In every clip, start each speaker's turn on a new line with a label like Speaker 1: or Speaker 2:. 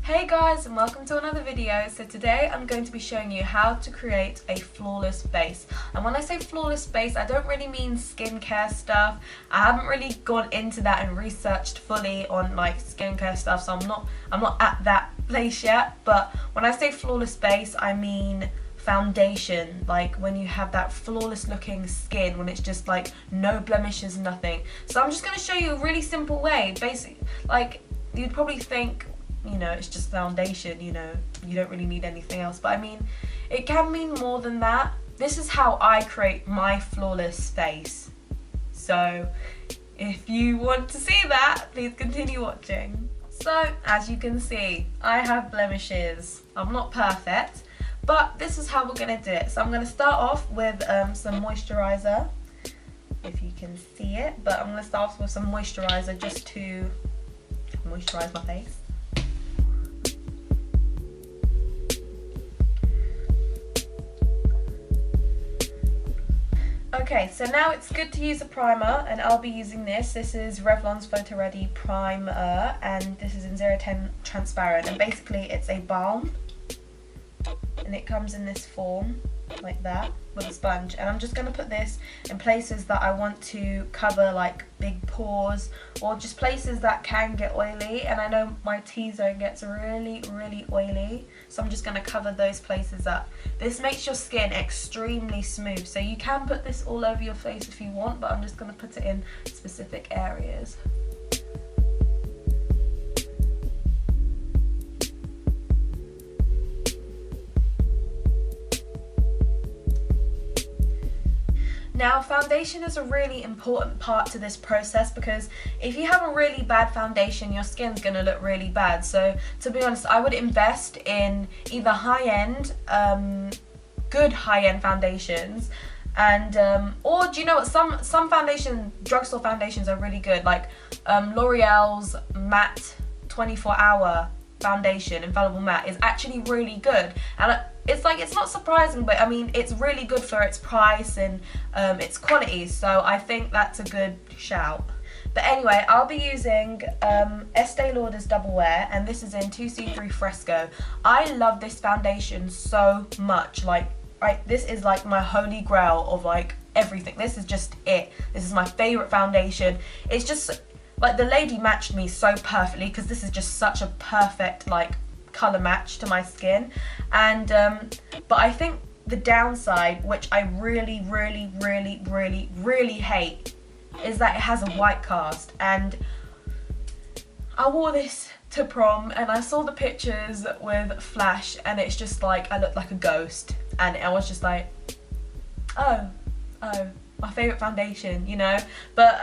Speaker 1: Hey guys, and welcome to another video. So today I'm going to be showing you how to create a flawless face. And when I say flawless face, I don't really mean skincare stuff. I haven't really gone into that and researched fully on like skincare stuff, so I'm not at that place yet. But when I say flawless face, I mean foundation, like when you have that flawless looking skin, when it's just like no blemishes, nothing. So I'm just going to show you a really simple way. Basic, like you'd probably think, you know, it's just foundation, you know, you don't really need anything else, but I mean, it can mean more than that. This is how I create my flawless face. So if you want to see that, please continue watching. So as you can see, I have blemishes. I'm not perfect, but this is how we're going to do it. So I'm going to start off with some moisturizer, if you can see it, but I'm going to start off with some moisturizer just to moisturize my face. Okay, so now it's good to use a primer, and I'll be using this. This is Revlon's Photo Ready Primer, and this is in 010 transparent, and basically it's a balm, and it comes in this form, like that, with a sponge. And I'm just going to put this in places that I want to cover, like big pores, or just places that can get oily, and I know my T-zone gets really, really oily, so I'm just going to cover those places up. This makes your skin extremely smooth, so you can put this all over your face if you want, but I'm just going to put it in specific areas. Now, foundation is a really important part to this process, because if you have a really bad foundation, your skin's going to look really bad. So, to be honest, I would invest in either high-end, good high-end foundations, and or do you know what, some foundation, drugstore foundations are really good, like L'Oreal's matte 24-hour foundation, infallible matte, is actually really good. And it's like, it's not surprising, but I mean, it's really good for its price and its quality, so I think that's a good shout. But anyway, I'll be using Estee Lauder's Double Wear, and this is in 2C3 Fresco. I love this foundation so much. Like, this is like my holy grail of like everything. This is just it. This is my favorite foundation. It's just like, the lady matched me so perfectly, because this is just such a perfect like color match to my skin. And but I think the downside, which I really hate, is that it has a white cast. And I wore this to prom, and I saw the pictures with flash, and it's just like I looked like a ghost, and I was just like, oh, my favorite foundation, you know. But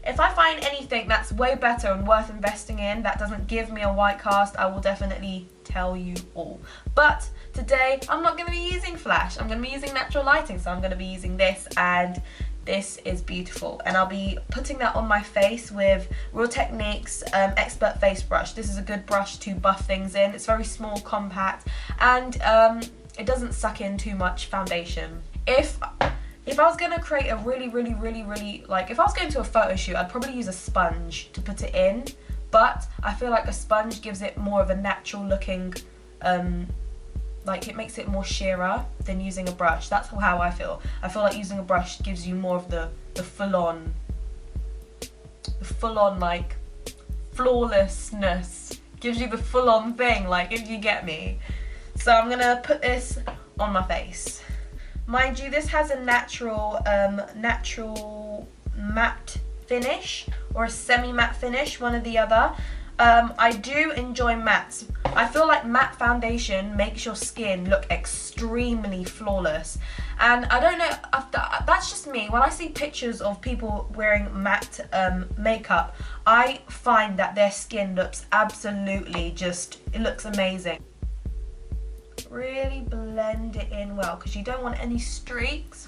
Speaker 1: if I find anything that's way better and worth investing in that doesn't give me a white cast, I will definitely tell you all. But today I'm not going to be using flash, I'm going to be using natural lighting. So I'm going to be using this, and this is beautiful, and I'll be putting that on my face with Real Techniques Expert Face Brush. This is a good brush to buff things in. It's very small, compact, and it doesn't suck in too much foundation. If I was going to create a really, like, if I was going to a photo shoot, I'd probably use a sponge to put it in, but I feel like a sponge gives it more of a natural looking, like, it makes it more sheerer than using a brush. That's how I feel. I feel like using a brush gives you more of the full-on, like, flawlessness. Gives you the full-on thing, like, if you get me. So I'm going to put this on my face. Mind you, this has a natural matte finish, or a semi-matte finish, one or the other. I do enjoy mattes. I feel like matte foundation makes your skin look extremely flawless. And I don't know, that's just me. When I see pictures of people wearing matte makeup, I find that their skin looks absolutely just, it looks amazing. Really blend it in well, because you don't want any streaks.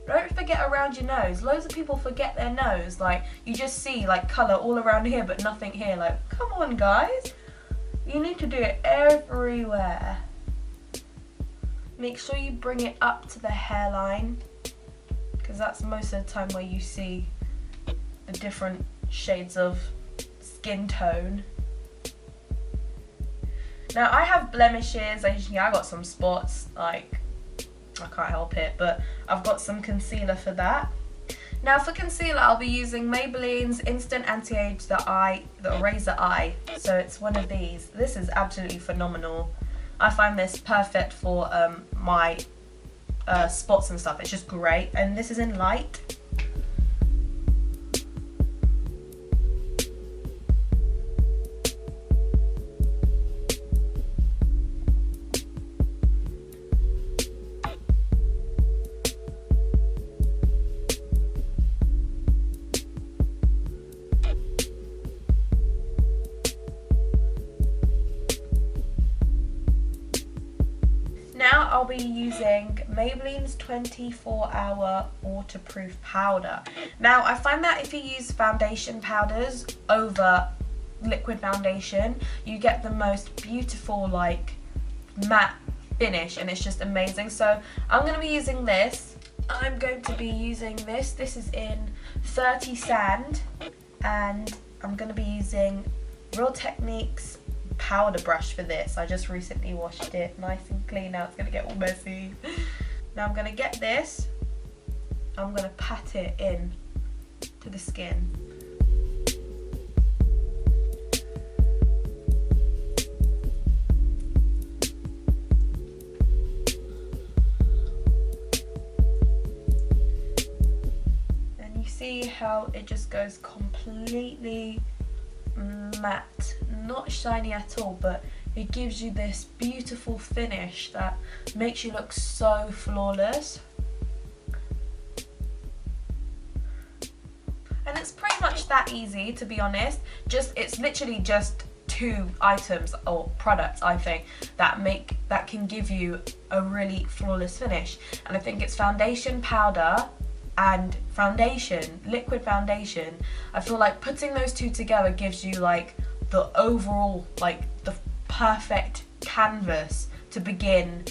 Speaker 1: Don't forget around your nose. Loads of people forget their nose. Like, you just see like colour all around here but nothing here. Like, come on guys, you need to do it everywhere. Make sure you bring it up to the hairline, because that's most of the time where you see the different shades of skin tone. Now I have blemishes, as you can see, I got some spots, like, I can't help it, but I've got some concealer for that. Now for concealer, I'll be using Maybelline's Instant Anti-Age the Eraser Eye. So it's one of these. This is absolutely phenomenal. I find this perfect for my spots and stuff. It's just great. And this is in light. Now I'll be using Maybelline's 24-hour waterproof powder. Now I find that if you use foundation powders over liquid foundation, you get the most beautiful like matte finish, and it's just amazing. So I'm going to be using this. I'm going to be using this. This is in 30 Sand, and I'm going to be using Real Techniques powder brush for this. I just recently washed it nice and clean. Now it's going to get all messy. Now I'm going to get this. I'm going to pat it in to the skin. And you see how it just goes completely matte, not shiny at all, but it gives you this beautiful finish that makes you look so flawless. And it's pretty much that easy, to be honest. It's literally just 2 items or products, I think, that can give you a really flawless finish. And I think it's foundation powder and foundation, liquid foundation. I feel like putting those 2 together gives you like the overall, like the perfect canvas to begin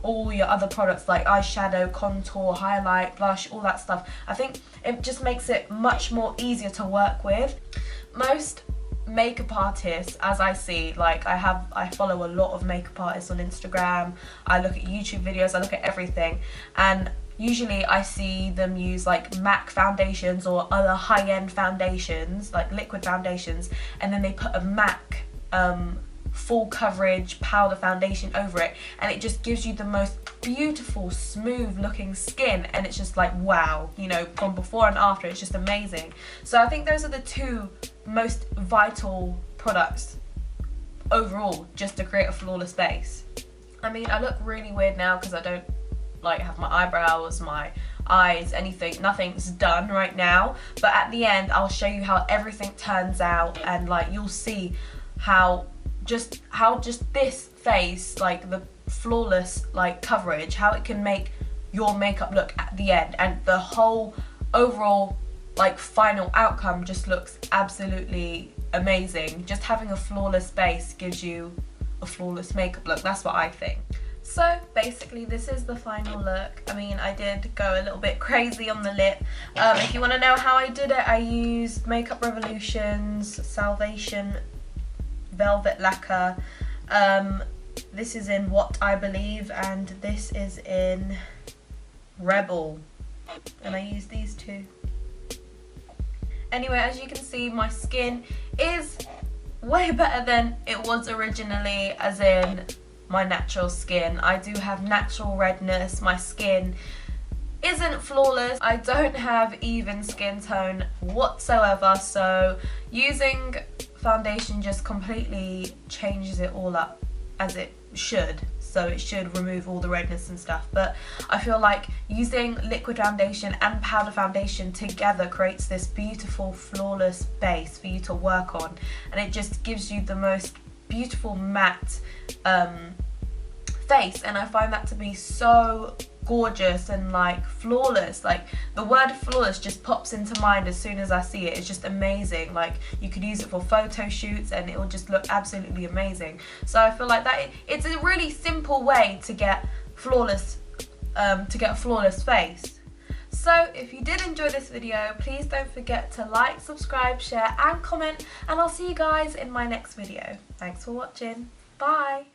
Speaker 1: all your other products like eyeshadow, contour, highlight, blush, all that stuff. I think it just makes it much more easier to work with. Most makeup artists, as I see, like I follow a lot of makeup artists on Instagram, I look at YouTube videos, I look at everything, and usually I see them use like MAC foundations or other high-end foundations, like liquid foundations, and then they put a MAC full coverage powder foundation over it, and it just gives you the most beautiful, smooth looking skin, and it's just like wow, you know, from before and after, it's just amazing. So I think those are the 2 most vital products overall just to create a flawless base. I mean, I look really weird now because I don't like have my eyebrows, my eyes, anything, nothing's done right now, but at the end I'll show you how everything turns out, and like you'll see how just this face, like the flawless like coverage, how it can make your makeup look at the end, and the whole overall like final outcome just looks absolutely amazing. Just having a flawless base gives you a flawless makeup look. That's what I think. So basically this is the final look. I mean, I did go a little bit crazy on the lip. If you want to know how I did it, I used Makeup Revolution's Salvation Velvet Lacquer. This is in What I Believe, and this is in Rebel, and I used these 2. Anyway, as you can see, my skin is way better than it was originally, as in my natural skin. I do have natural redness. My skin isn't flawless. I don't have even skin tone whatsoever, so using foundation just completely changes it all up, as it should. So it should remove all the redness and stuff, but I feel like using liquid foundation and powder foundation together creates this beautiful flawless base for you to work on, and it just gives you the most beautiful matte face, and I find that to be so gorgeous and like flawless. Like the word flawless just pops into mind as soon as I see it. It's just amazing. Like you could use it for photo shoots and it will just look absolutely amazing. So I feel like that it's a really simple way to get flawless, a flawless face. So if you did enjoy this video, please don't forget to like, subscribe, share and comment, and I'll see you guys in my next video. Thanks for watching. Bye!